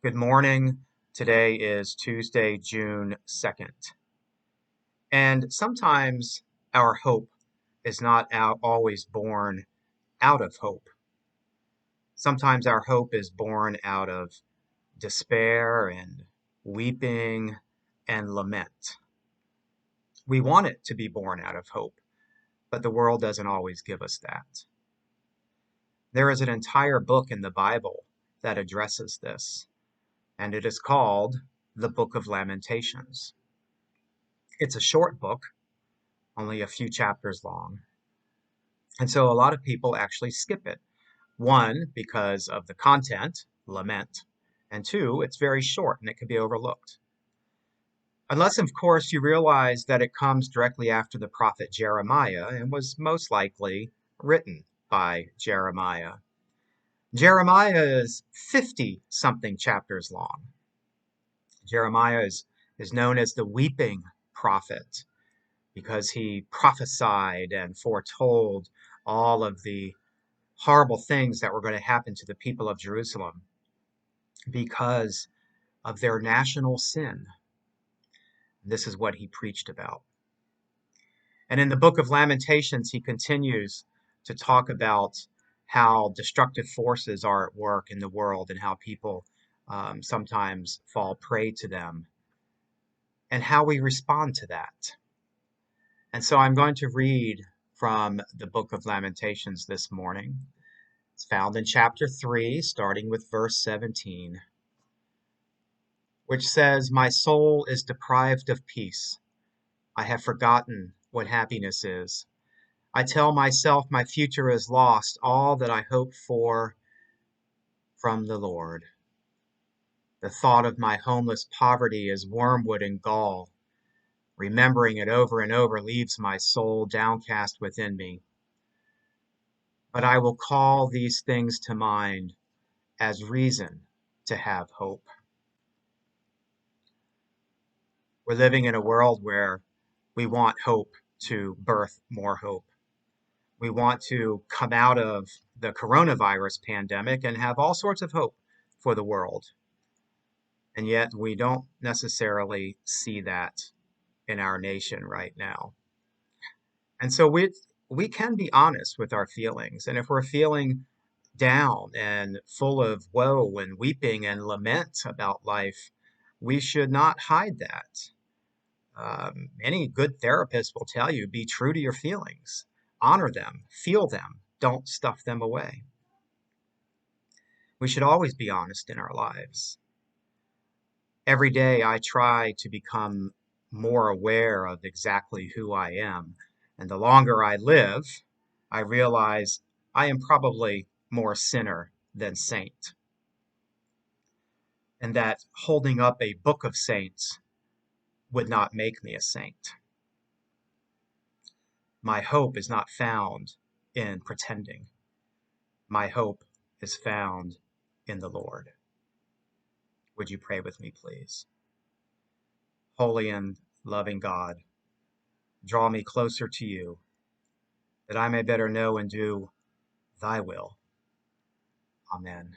Good morning. Today is Tuesday, June 2nd. And sometimes our hope is not always born out of hope. Sometimes our hope is born out of despair and weeping and lament. We want it to be born out of hope, but the world doesn't always give us that. There is an entire book in the Bible that addresses this, and it is called the Book of Lamentations. It's a short book, only a few chapters long. And so a lot of people actually skip it. One, because of the content, lament, and two, it's very short and it can be overlooked. Unless, of course, you realize that it comes directly after the prophet Jeremiah and was most likely written by Jeremiah. Jeremiah is 50 something chapters long. Jeremiah is known as the weeping prophet, because he prophesied and foretold all of the horrible things that were going to happen to the people of Jerusalem because of their national sin. This is what he preached about. And in the book of Lamentations, he continues to talk about how destructive forces are at work in the world and how people sometimes fall prey to them and how we respond to that. And so I'm going to read from the book of Lamentations this morning. It's found in chapter 3, starting with verse 17, which says, "My soul is deprived of peace. I have forgotten what happiness is. I tell myself my future is lost, all that I hope for from the Lord. The thought of my homeless poverty is wormwood and gall. Remembering it over and over leaves my soul downcast within me. But I will call these things to mind as reason to have hope." We're living in a world where we want hope to birth more hope. We want to come out of the coronavirus pandemic and have all sorts of hope for the world. And yet we don't necessarily see that in our nation right now. And so we can be honest with our feelings. And if we're feeling down and full of woe and weeping and lament about life, we should not hide that. Any good therapist will tell you, be true to your feelings, honor them, feel them, don't stuff them away. We should always be honest in our lives. Every day I try to become more aware of exactly who I am. And the longer I live, I realize I am probably more sinner than saint. And that holding up a book of saints would not make me a saint. My hope is not found in pretending. My hope is found in the Lord. Would you pray with me, please? Holy and loving God, draw me closer to you, that I may better know and do thy will. Amen.